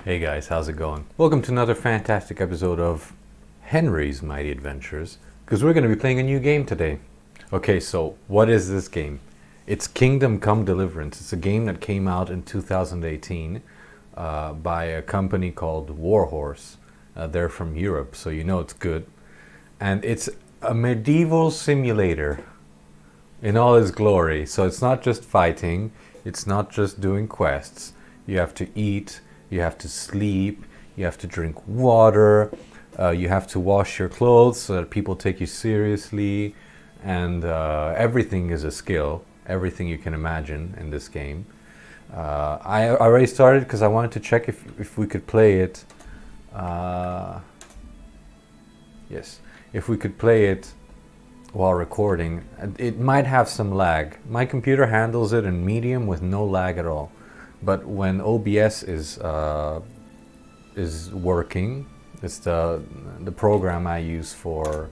Hey guys, how's it going? Welcome to another fantastic episode of Henry's Mighty Adventures, because we're going to be playing a new game today. Okay, so what is this game? It's Kingdom Come Deliverance. It's a game that came out in 2018 by a company called Warhorse. They're from Europe, so you know it's good. And it's a medieval simulator in all its glory. So it's not just fighting, it's not just doing quests. You have to eat, you have to sleep, you have to drink water, you have to wash your clothes so that people take you seriously, and everything is a skill, everything you can imagine in this game. I already started because I wanted to check if we could play it. Yes, if we could play it while recording. It might have some lag. My computer handles it in medium with no lag at all. But when OBS is working, it's the program I use for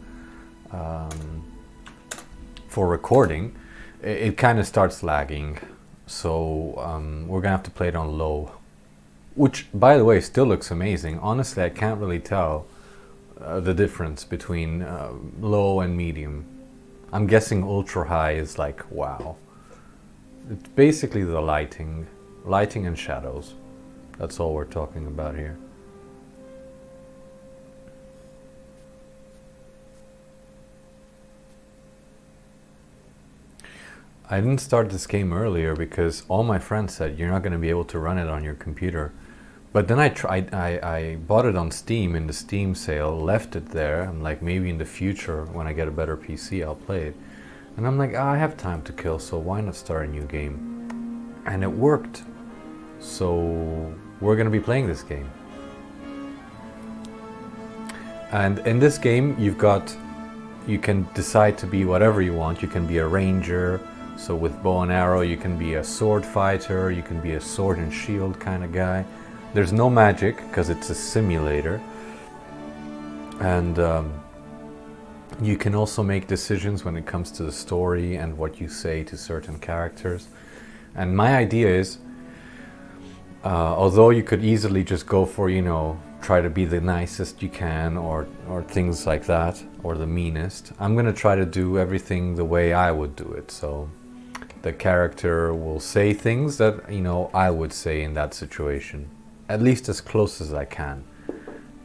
recording. It kind of starts lagging, so we're gonna have to play it on low, which, by the way, still looks amazing. Honestly, I can't really tell the difference between low and medium. I'm guessing ultra high is like wow. It's basically the lighting and shadows. That's all we're talking about here. I didn't start this game earlier because all my friends said you're not going to be able to run it on your computer. But then I bought it on Steam in the Steam sale, left it there. I'm like, maybe in the future when I get a better PC I'll play it. And I'm like, I have time to kill, so why not start a new game? And it worked. So we're going to be playing this game. And in this game you can decide to be whatever you want. You can be a ranger, so with bow and arrow. You can be a sword fighter, you can be a sword and shield kind of guy. There's no magic because it's a simulator. And you can also make decisions when it comes to the story and what you say to certain characters. And my idea is, although you could easily just go for, try to be the nicest you can or things like that, or the meanest, I'm going to try to do everything the way I would do it. So the character will say things that, I would say in that situation. At least as close as I can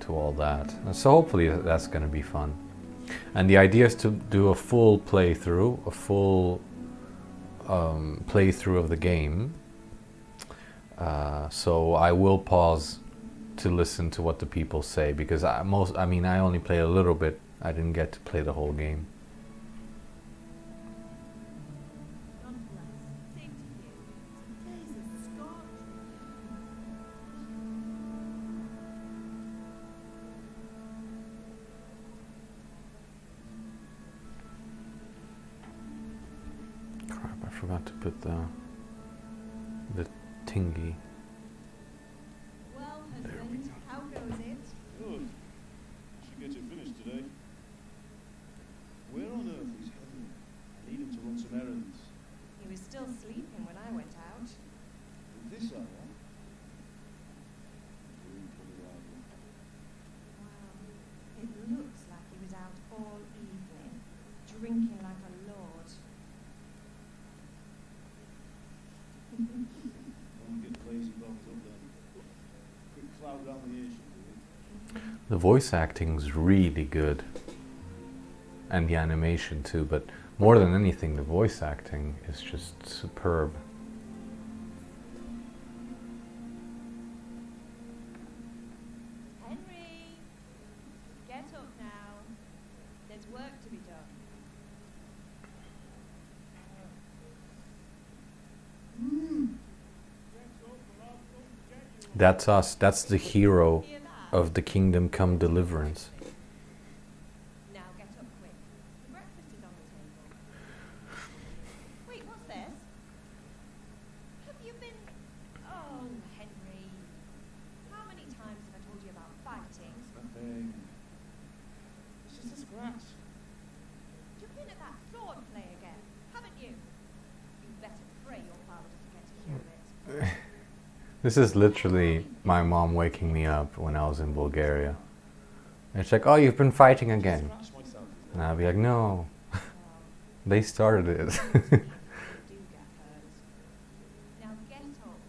to all that. And so hopefully that's going to be fun. And the idea is to do a full playthrough, playthrough of the game. So I will pause to listen to what the people say, because I only played a little bit. I didn't get to play the whole game. Crap, I forgot to put the tingy. Well, husband, how goes it? Good. Should get it finished today. Where on earth is Henry? I need him to run some errands. He was still sleeping when I went out. At this hour? Room for the idol. Wow. It looks like he was out all evening, drinking like a lord. Don't get lazy bones up then. Quick cloud down the ears should do it. The voice acting's really good. And the animation too, but more than anything, the voice acting is just superb. Henry! Get up now. There's work to be done. That's us. That's the hero Hear that? of the Kingdom Come Deliverance. Now get up quick. The breakfast is on the table. Wait, what's this? Have you been... Oh, Henry. How many times have I told you about fighting? Nothing. It's just a scratch. You've been at that sword play again, haven't you? You better pray your father doesn't get to hear it. This is literally my mom waking me up when I was in Bulgaria. And she's like, "Oh, you've been fighting again." Scratch myself. And I'll be like, "No, they started it." Do get hurt. Now get up.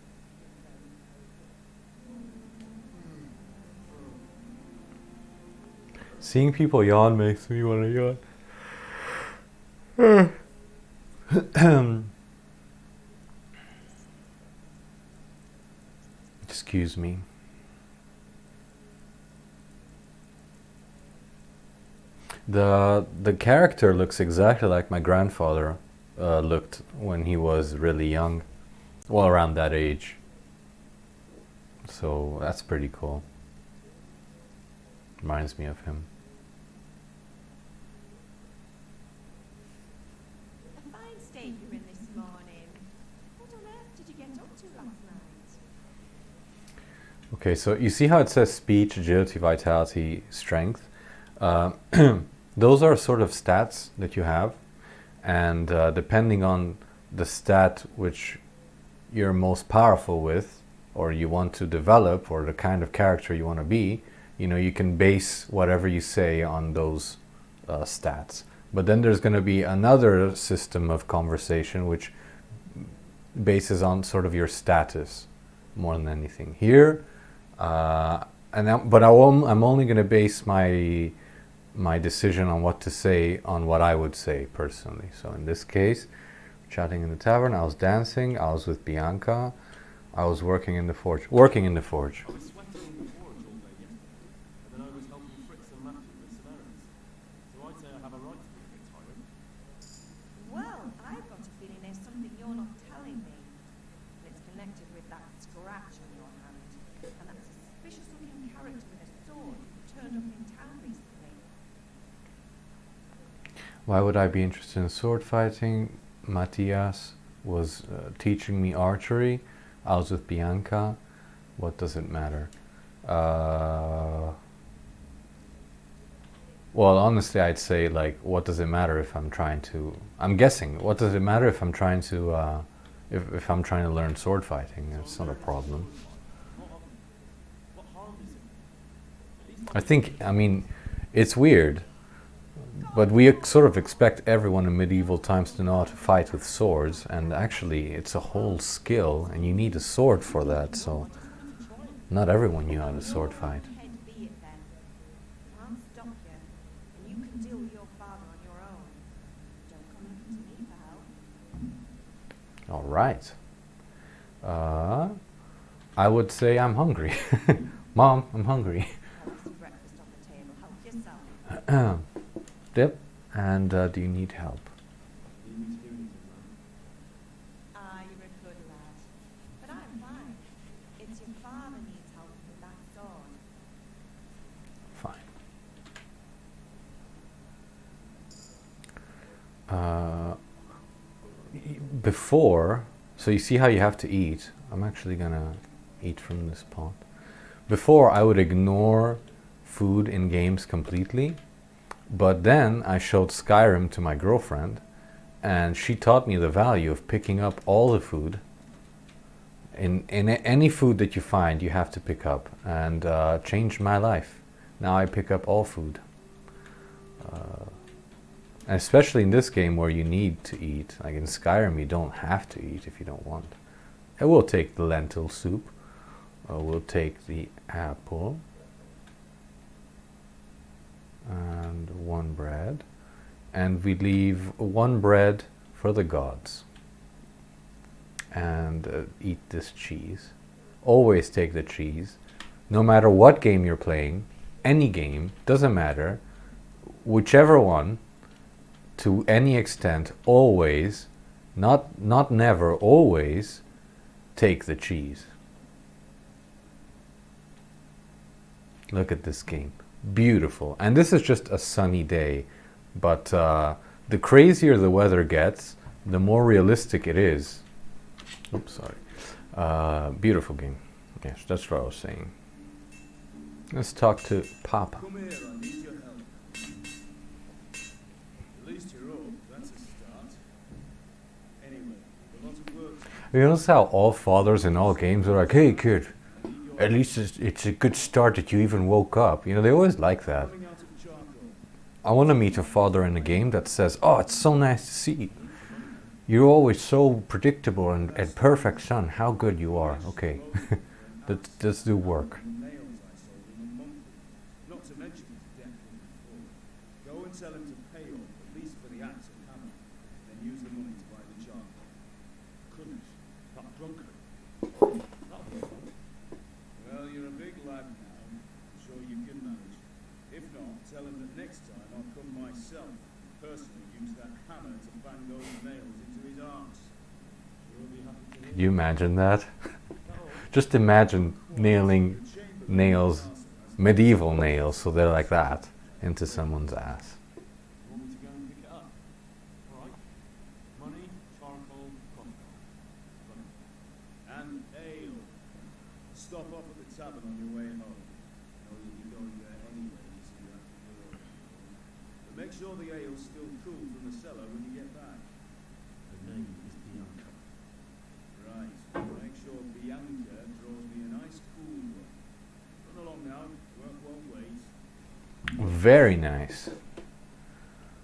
Seeing people yawn makes me want to yawn. Excuse me. The character looks exactly like my grandfather looked when he was really young, well, around that age. So that's pretty cool. Reminds me of him. A fine state you're in this morning. What on earth did you get up to last night? Okay, so you see how it says speech, agility, vitality, strength? Those are sort of stats that you have, and depending on the stat which you're most powerful with, or you want to develop, or the kind of character you want to be, you can base whatever you say on those stats. But then there's going to be another system of conversation which bases on sort of your status more than anything. Here, I'm only going to base my decision on what to say on what I would say personally. So in this case, chatting in the tavern, I was dancing, I was with Bianca, I was working in the forge. I was sweating in the forge all day yesterday, and then I was helping Fritz and Matthew with some errands. So I'd say I have a right to be a bit tired. Well, I've got a feeling there's something you're not telling me. And it's connected with that scratch on your hand. And that suspicious-looking character with a sword who turned up in town recently. Why would I be interested in sword fighting? Matthias was teaching me archery. I was with Bianca. What does it matter? Well, honestly, I'd say, like, what does it matter if I'm trying to... I'm guessing. What does it matter if I'm trying to... if I'm trying to learn sword fighting? That's not a problem. What harm is it? I think, it's weird, but we sort of expect everyone in medieval times to know how to fight with swords, and actually it's a whole skill, and you need a sword for that, so not everyone knew how to sword fight. Head be it then. I'll stop you, and you can deal with your father on your own. Don't come looking to me for help. All right. I would say I'm hungry. Mom, I'm hungry. There's some breakfast on the table. Help yourself. Dip, and do you need help? Need me to do anything, man? Ah, you're a good lad. But I'm fine. It's your father needs help with that sword. Fine. Before, so you see how you have to eat. I'm actually gonna eat from this pot. Before, I would ignore food in games completely, but then I showed Skyrim to my girlfriend, and she taught me the value of picking up all the food. In any food that you find, you have to pick up, and changed my life. Now I pick up all food. And especially in this game where you need to eat. Like in Skyrim, you don't have to eat if you don't want. I will take the lentil soup. We'll take the apple. And one bread. And we leave one bread for the gods. And eat this cheese. Always take the cheese. No matter what game you're playing, any game, doesn't matter. Whichever one, to any extent, always, not never, always take the cheese. Look at this game. Beautiful. And this is just a sunny day, but the crazier the weather gets, the more realistic it is. Oops, sorry. Beautiful game. Yes, that's what I was saying. Let's talk to Papa. Come here, I need your help. At least you're up, that's a start. Anyway, a lot of work. You notice how all fathers in all games are like, "Hey kid, at least it's a good start that you even woke up." You know, they always like that. Coming out of charcoal. I want to meet a father in a game that says, "Oh, it's so nice to see you. You're always so predictable and perfect, son. How good you are." Okay, let's do work. The nails I sold him a month ago. Not to mention his debt from before. Go and tell him to pay off, at least for the axe and hammer, then use the money to buy the charcoal. Goodness, that drunkard. That'll be fun. Well, you're a big lad now. I'm sure you can manage. If not, tell him that next time I'll come myself and personally use that hammer to bang those nails into his arms. You'll be happy to hear. You imagine that? Just imagine nailing nails, medieval nails, so they're like that, into someone's ass. You want me to go and pick it up? Alright. Money, charcoal, coffee. Right. And ale. Stop off at the tavern on your way home. I know you'll be going there anyway, so you have to go. But make sure the ale's still cool from the cellar when you get back. Her name is Bianca. Right. Make sure Bianca draws me a nice cool one. Run along now. Work won't wait. Very nice.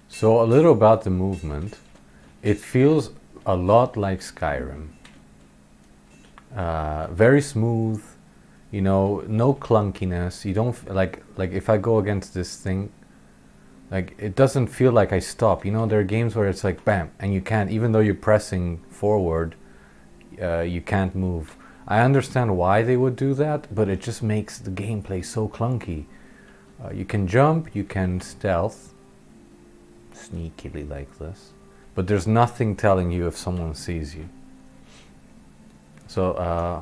So a little about the movement. It feels a lot like Skyrim. Very smooth, you know, no clunkiness. You don't like if I go against this thing, like it doesn't feel like I stop. You know, there are games where it's like bam, and you can't, even though you're pressing forward, you can't move. I understand why they would do that, but it just makes the gameplay so clunky. You can jump, you can stealth, sneakily like this, but there's nothing telling you if someone sees you. So,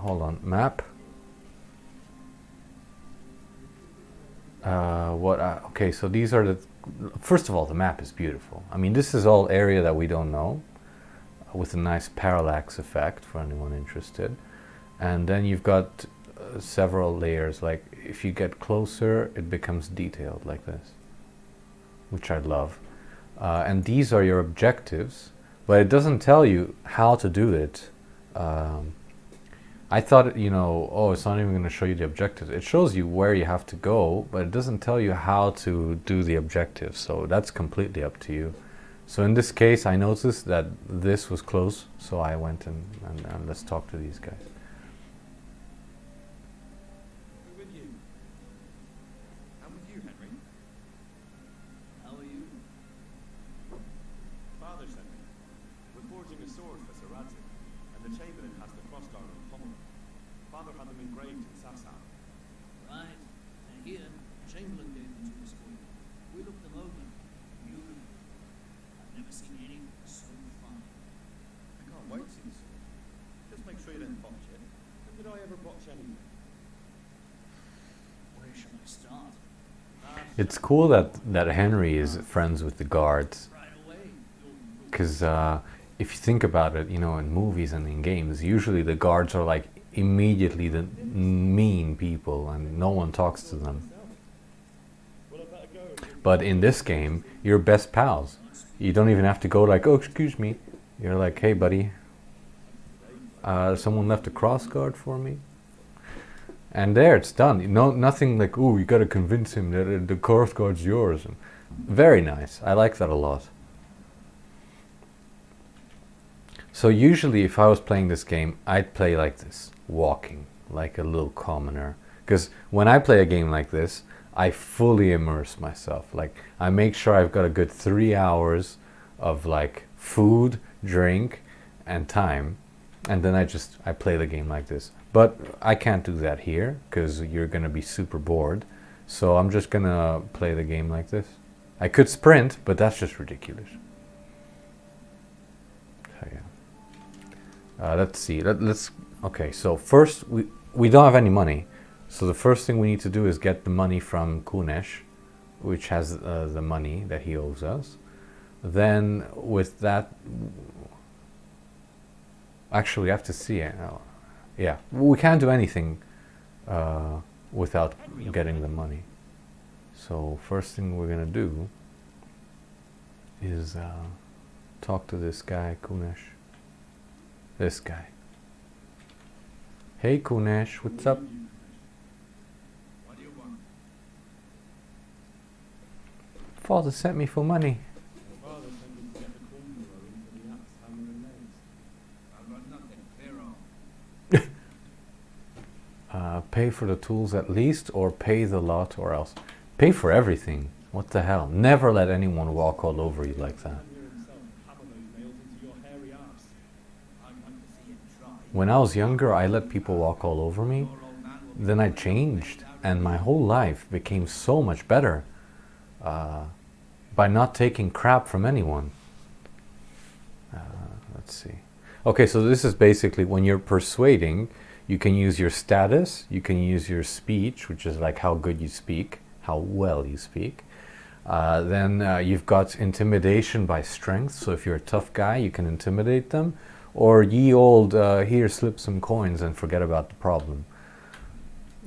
hold on, map. Okay, so these are the, first of all, the map is beautiful. I mean, this is all area that we don't know, with a nice parallax effect for anyone interested. And then you've got several layers, like if you get closer, it becomes detailed like this, which I love. And these are your objectives, but it doesn't tell you how to do it. I thought, you know, oh, it's not even going to show you the objectives. It shows you where you have to go, but it doesn't tell you how to do the objectives. So that's completely up to you. So in this case, I noticed that this was close, so I went and let's talk to these guys. We're with you. I'm with you, Henry. How are you? Father sent me. We're forging a sword for Sir Radzig, and the Chamberlain has the crossguard on the pommel. Father had them engraved in Sassan. Right. They're here. Chamberlain gave them to us for you. We looked them over. Beautiful. I've never seen anything so fine. I can't wait to see the sword. Just make sure you don't botch it. When did I ever botch anything? Where shall I start? It's cool that Henry is friends with the guards, Right away. because if you think about it, you know, in movies and in games, usually the guards are like immediately the mean people and no one talks to them. Well, I better go. But in this game, you're best pals. You don't even have to go like, oh, excuse me. You're like, hey, buddy, someone left a cross guard for me. And there, it's done. No, nothing like, oh, you got to convince him that the cross guard's yours. And very nice. I like that a lot. So usually, if I was playing this game, I'd play like this, walking like a little commoner. Because when I play a game like this, I fully immerse myself. Like, I make sure I've got a good 3 hours of like food, drink, and time, and then I play the game like this. But I can't do that here because you're gonna be super bored. So I'm just gonna play the game like this. I could sprint, but that's just ridiculous. So yeah. Let's see. Let's. Okay. So first, we don't have any money. So the first thing we need to do is get the money from Kunesh, which has the money that he owes us. Then with that, actually, I have to see it. Yeah, we can't do anything without getting the money. So first thing we're gonna do is talk to this guy, Kunesh. This guy. Hey Kunesh, what's up? What do you want? Father sent me for money. My father sent me to get the corn growing for the axe, hammer, and nails. I've got nothing. Clear off. Pay for the tools at least, or pay the lot, or else. Pay for everything. What the hell? Never let anyone walk all over you like that. Man here himself hammer those nails into your hairy arse. I'd like to see him try. When I was younger, I let people walk all over me. Your old man will be Then I changed, and my whole life became so much better by not taking crap from anyone. Let's see. Okay, so this is basically when you're persuading, you can use your status, you can use your speech, which is like how good you speak, how well you speak. Then you've got intimidation by strength, so if you're a tough guy, you can intimidate them. Or ye old, here, slip some coins and forget about the problem.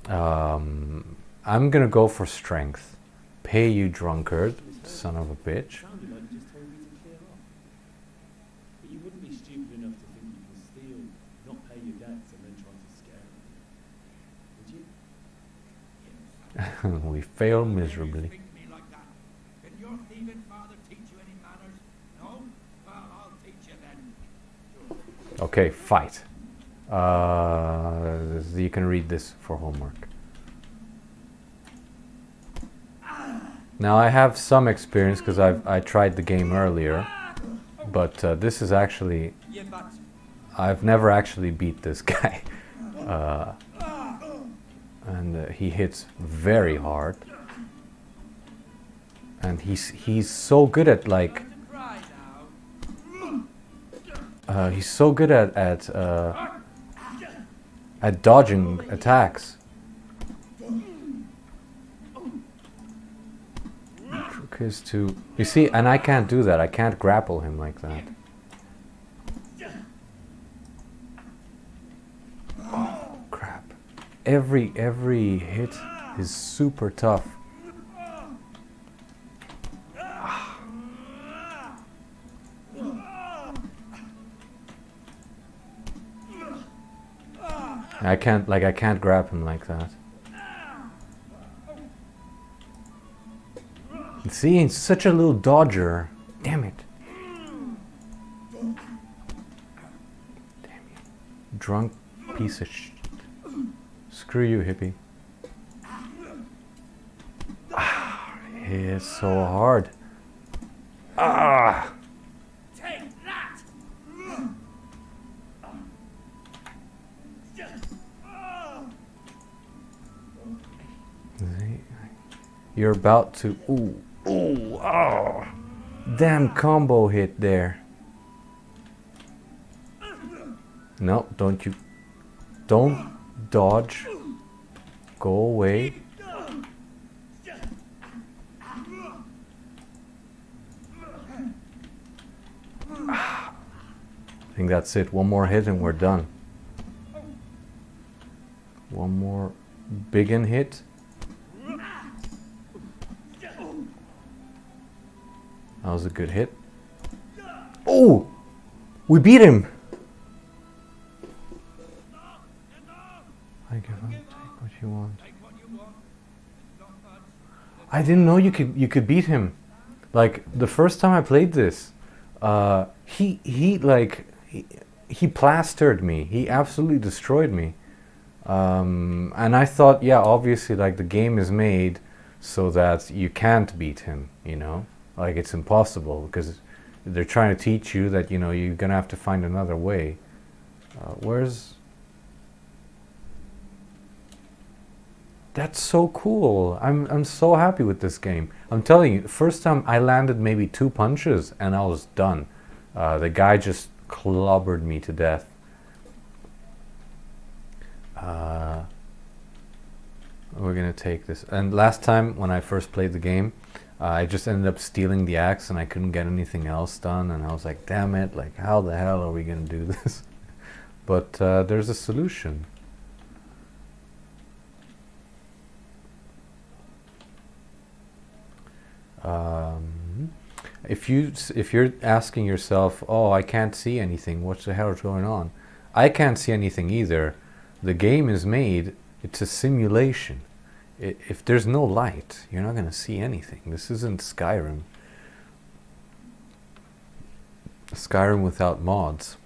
I'm gonna go for strength. Pay, you drunkard, son of a bitch. Sounded like you just told me to clear off. But you wouldn't be stupid enough to think you can steal, not pay your debts, and then try to scare me. Would you? We fail How dare you miserably. speak to me like that? Did your thieving father teach you any manners? No? Well, I'll teach you then. Okay, fight. You can read this for homework. Now I have some experience because I tried the game earlier, but this is actually, Yeah, but I've never actually beat this guy, and he hits very hard, and he's so good at like cry now. he's so good at dodging attacks. Trick is to, you see, and I can't do that. I can't grapple him like that. Oh crap! Every hit is super tough. I can't grab him like that. See, he's such a little dodger. Damn it. Damn you. Drunk piece of shit. Screw you, hippie. Ah, it's so hard. Ah! Take that! See? You're about to. Ooh. Ooh. Oh. Damn combo hit there. No, don't you. Don't dodge. Go away. I think that's it. One more hit and we're done. One more big in hit. That was a good hit. Oh! We beat him! I give up. Take what you want. Take what you want. Not much. I didn't know you could beat him. Like the first time I played this, he plastered me. He absolutely destroyed me. And I thought, yeah, obviously, like the game is made so that you can't beat him. You know, like it's impossible because they're trying to teach you that you're gonna have to find another way. Where's That's so cool. I'm so happy with this game. I'm telling you, the first time I landed maybe 2 punches and I was done. The guy just clobbered me to death. We're gonna take this. And last time when I first played the game, I just ended up stealing the axe and I couldn't get anything else done. And I was like, damn it, like how the hell are we gonna do this? But there's a solution. If you're asking yourself, oh, I can't see anything, what the hell is going on? I can't see anything either, The game is made, it's a simulation. If there's no light, you're not going to see anything. This isn't Skyrim. Skyrim without mods.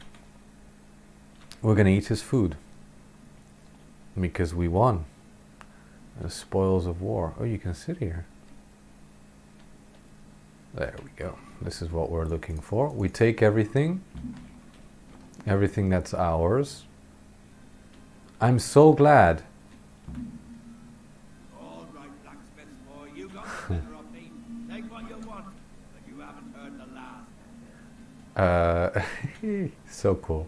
We're going to eat his food. Because we won. The spoils of war. Oh, you can sit here. There we go. This is what we're looking for. We take everything. Everything that's ours. I'm so glad. All right, Blacksmith boy, you got the better of me. Take what you want, but you haven't heard the last. So cool.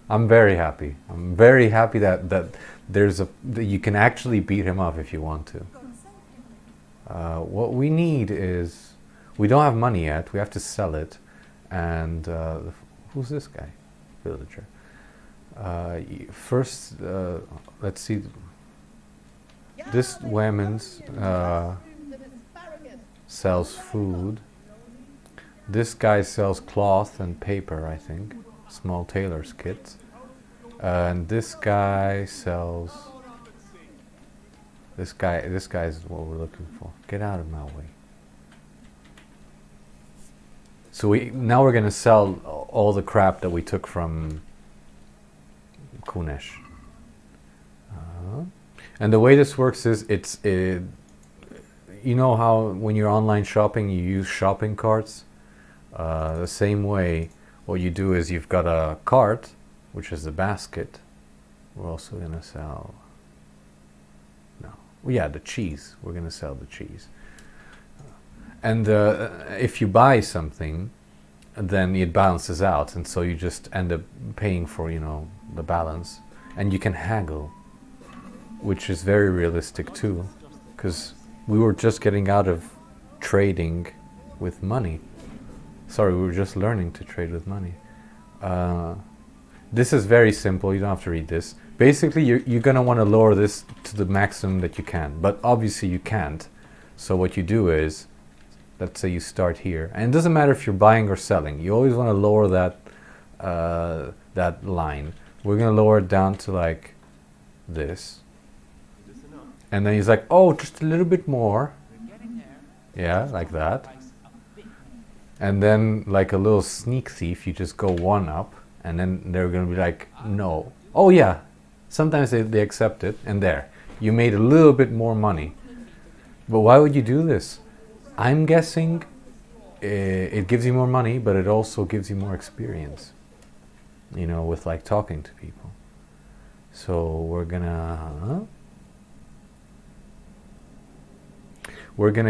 I'm very happy. I'm very happy that there's that you can actually beat him up if you want to. What we need is, we don't have money yet. We have to sell it. And who's this guy? Villager. First, let's see. This woman's sells food. This guy sells cloth and paper, I think. Small tailor's kits. And this guy sells... This guy is what we're looking for. Get out of my way. So now we're going to sell all the crap that we took from Kunesh. And the way this works is, you know how when you're online shopping you use shopping carts? The same way, what you do is you've got a cart, which is the basket. We're also going to sell... No. Well, yeah, the cheese. We're going to sell the cheese. And if you buy something, then it balances out, and so you just end up paying for, you know, the balance. And you can haggle, which is very realistic too, because we were just getting out of trading with money. Sorry, we were just learning to trade with money. This is very simple. You don't have to read this. Basically, you're going to want to lower this to the maximum that you can, but obviously you can't. So what you do is, let's say you start here, and it doesn't matter if you're buying or selling. You always want to lower that that line. We're going to lower it down to like this. And then he's like, oh, just a little bit more. Yeah, like that. And then, like a little sneak thief, you just go one up, and then they're going to be like, no. Oh yeah, sometimes they accept it, and there. You made a little bit more money. But why would you do this? I'm guessing it gives you more money, but it also gives you more experience. You know, with like talking to people. So we're gonna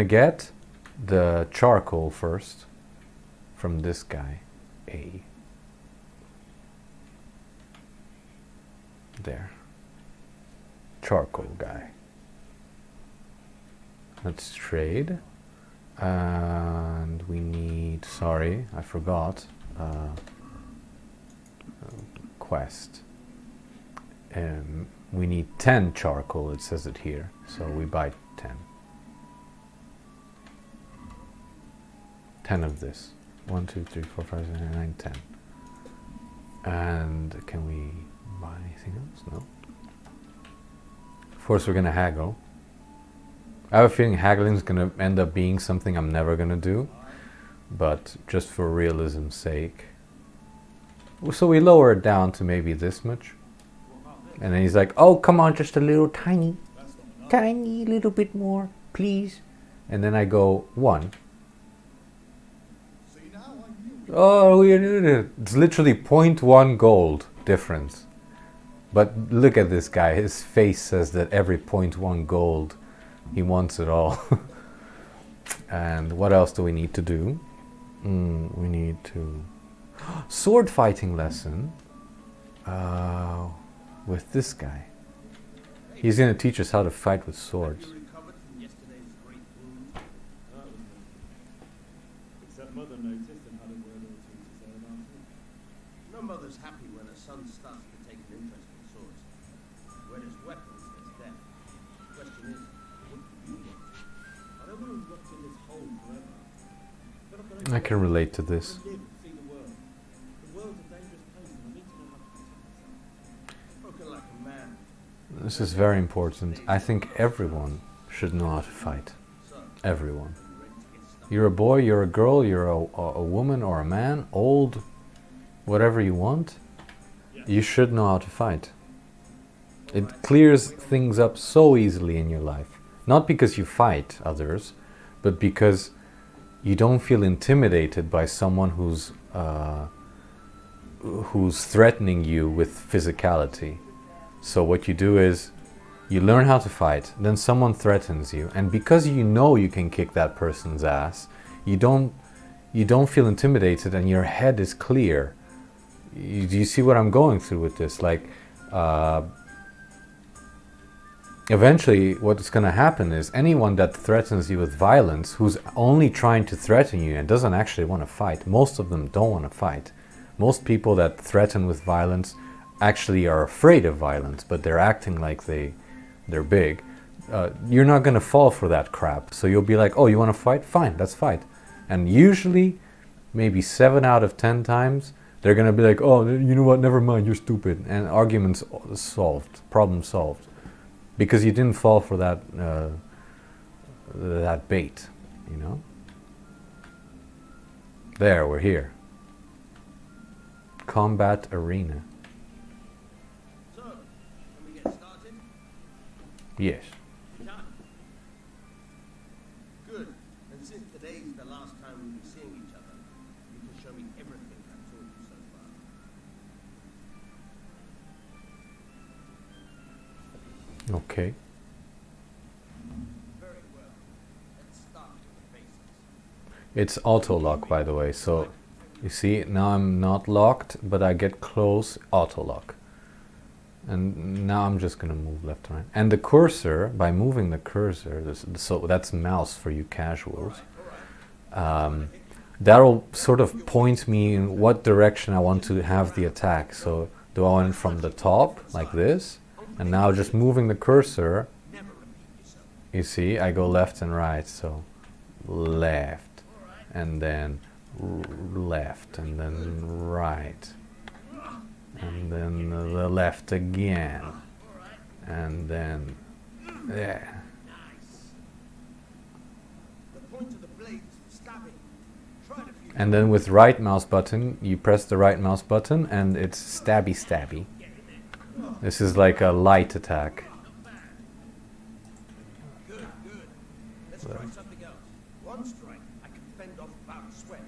get the charcoal first from this guy, A. There. Charcoal guy. Let's trade. And we need, sorry, I forgot, quest. We need 10 charcoal, it says it here, so we buy 10. 10 of this. 1, 2, 3, 4, 5, 6, 7, 8, 9, 10. And can we buy anything else? No. Of course, we're going to haggle. I have a feeling haggling is going to end up being something I'm never going to do, but just for realism's sake. So we lower it down to maybe this much. And then he's like, oh, come on, just a little tiny little bit more, please. And then I go, 1. Oh, we did it. It's literally 0.1 gold difference. But look at this guy. His face says that every 0.1 gold, he wants it all. And what else do we need to do? We need to... sword fighting lesson. With this guy. He's going to teach us how to fight with swords. Except Mother noticed and had a word or two to say about it. No mother's happy when her son starts to take an interest in swords. When his weapons, there's death. The question is, what do you want? I don't want to rot in this hole forever. I can relate to this. Live and see the world. The world's a dangerous place and I need to know how to protect myself. Spoken like a man. This is very important. I think everyone should know how to fight. Everyone. You're a boy, you're a girl, you're a woman or a man, old, whatever you want. You should know how to fight. It clears things up so easily in your life. Not because you fight others, but because you don't feel intimidated by someone who's threatening you with physicality. So what you do is you learn how to fight, then someone threatens you, and because you know you can kick that person's ass, you don't feel intimidated and your head is clear. Do you see what I'm going through with this? Like, eventually what's going to happen is anyone that threatens you with violence, who's only trying to threaten you and doesn't actually want to fight, most of them don't want to fight. Most people that threaten with violence actually are afraid of violence, but they're acting like they're big. You're not going to fall for that crap. So you'll be like, oh, you want to fight? Fine, let's fight. And usually, maybe 7 out of 10 times, they're going to be like, oh, you know what, never mind, you're stupid. And arguments solved, problem solved. Because you didn't fall for that that bait, you know? There, we're here. Combat arena. So, can we get started? Yes. Done. Good. And since today's the last time we'll be seeing each other, you can show me everything I've taught you so far. Okay. Very well. Let's start with the basics. It's auto lock, by the way. So you see, now I'm not locked, but I get close, auto lock. And now I'm just gonna move left and right. And the cursor, by moving the cursor, so that's mouse for you casuals. That'll sort of point me in what direction I want to have the attack. So do I want from the top, like this? And now just moving the cursor, you see, I go left and right. So left, and then left, and then right, and then the left again, and then there. The point of the blade is for stabbing. Try it a few And then with right mouse button, you press the right mouse button and it's stabby stabby. This is like a light attack. Good, good. Let's try something else. One strike, I can fend off about sweat.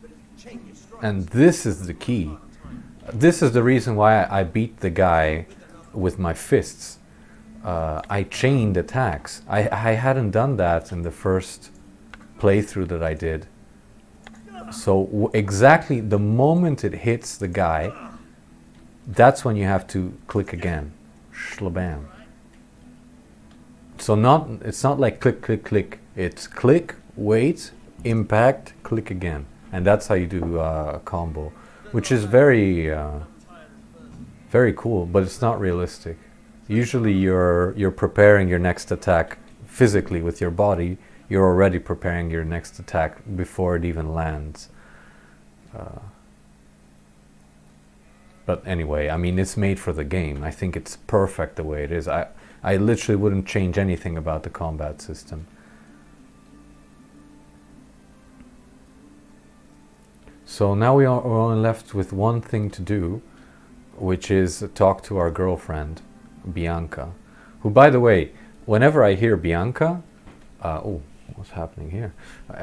But if you change your strikes, And this is the key. This is the reason why I beat the guy with my fists. I chained attacks. I hadn't done that in the first playthrough that I did. So exactly the moment it hits the guy, that's when you have to click again. Shlabam. So it's not like click, click, click. It's click, wait, impact, click again. And that's how you do a combo, which is very, very cool, but it's not realistic. Usually you're preparing your next attack physically with your body. You're already preparing your next attack before it even lands. But anyway, I mean, it's made for the game. I think it's perfect the way it is. I literally wouldn't change anything about the combat system. So now we're only left with one thing to do, which is talk to our girlfriend, Bianca. Who, by the way, whenever I hear Bianca, oh, what's happening here?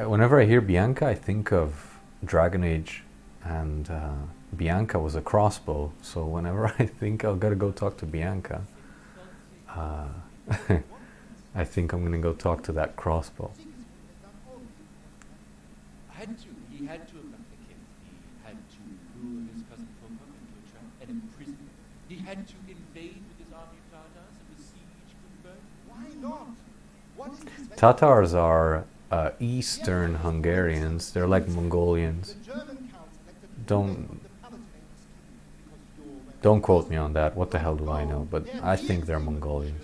Whenever I hear Bianca, I think of Dragon Age, and Bianca was a crossbow. So whenever I think I've got to go talk to Bianca, I think I'm going to go talk to that crossbow. He had to abduct the kid. He had to lure his cousin Coco into a trap and imprison him. He had to invade with his army of Tatars and besiege Gutenberg. why not? What is this? Tatars are Eastern Hungarians. They're like Mongolians. Don't quote me on that. What the hell do I know? But I think they're Mongolians.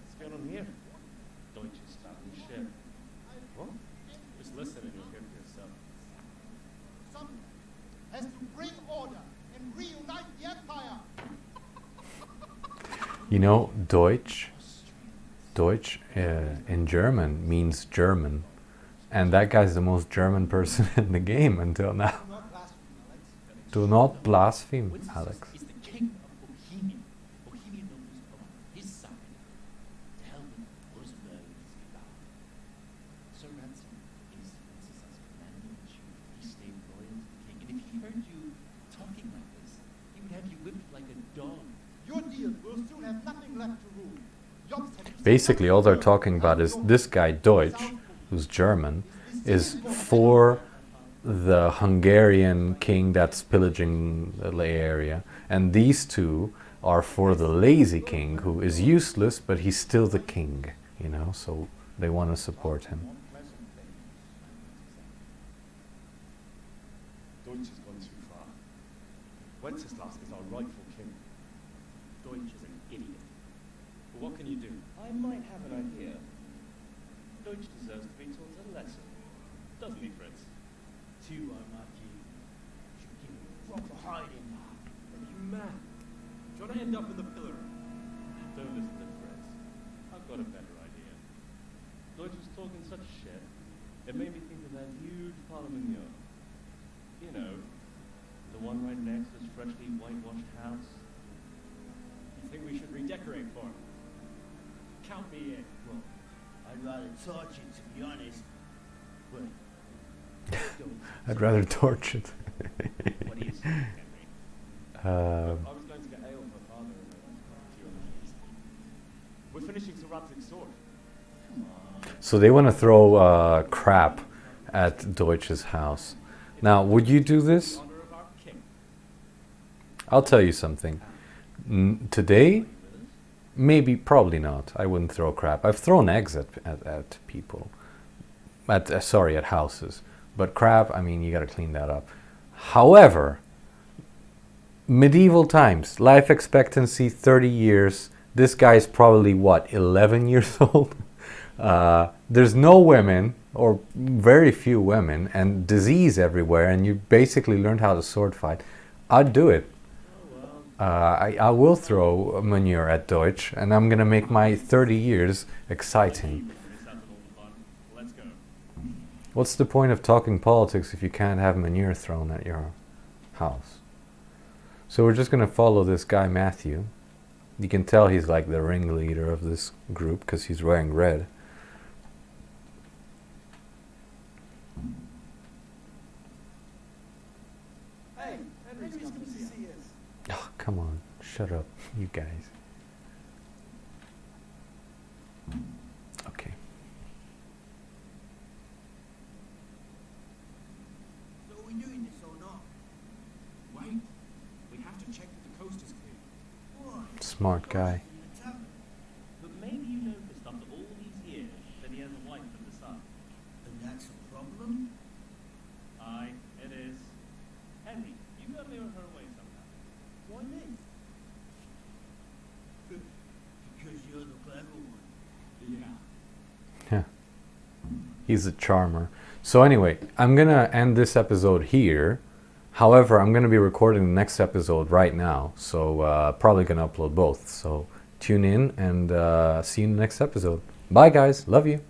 What's going on here? Deutsche Staatenchef. What? Just listen and you'll hear for yourself. You know, Deutsch in German means German. And that guy's the most German person in the game until now. Do not blaspheme, Alex. Wenceslas is the king of Bohemia. Bohemia knows on his side. Helmut Rosenberg is without. Sir Ransom is Wenceslas' commander-in-chief. He stayed loyal to the king. And if he heard you talking like this, he would have you whipped like a dog. Your deal will soon have nothing left to rule. Basically, all they're talking about is this guy, Deutsch, who's German, is for the Hungarian king that's pillaging the area. And these two are for the lazy king, who is useless, but he's still the king, you know, so they want to support him. Deutsch has gone too far. Wenceslas is our rightful king. Deutsch is an idiot. But what can you do? I might have an idea. Deutsch deserves to be taught a lesson. Doesn't he, Fritz? Tu are marquis. Should give him proper hiding. Are you mad? Trying to end up in the pillory. Don't listen to Fritz. I've got a better idea. Deutsch was talking such shit, it made me think of that huge Parliament. You know, the one right next to this freshly whitewashed house. You think we should redecorate for him? Count me in. Well, I'd rather torch it, to be honest. But I'd rather torch it. What do you say, Henry? I was going to get ale for father and a few other things. We're finishing Sir Radzig's sword. So they want to throw crap at Deutsch's house. Now, would you do this? In honor of our king. I'll tell you something. Today, maybe, probably not. I wouldn't throw crap. I've thrown eggs at people. At houses. But crap, I mean, you got to clean that up. However, medieval times, life expectancy 30 years. This guy's probably, what, 11 years old? There's no women, or very few women, and disease everywhere, and you basically learned how to sword fight. I'd do it. I will throw manure at Deutsch, and I'm going to make my 30 years exciting. Let's go. What's the point of talking politics if you can't have manure thrown at your house? So we're just going to follow this guy, Matthew. You can tell he's like the ringleader of this group because he's wearing red. Hey, Henry's coming to see us. Oh, come on. Shut up, you guys. Okay. so are we doing this or not? Wait. We have to check that the coast is clear. Why? Smart guy. The tavern. But maybe you noticed after all these years that he has a wife and a son. And that's a problem? Aye, it is. Henry, you gotta lure her away somehow. Why me? Because you're the clever one. Yeah. He's a charmer. So anyway, I'm going to end this episode here. However, I'm going to be recording the next episode right now. So probably going to upload both. So tune in and see you in the next episode. Bye guys. Love you.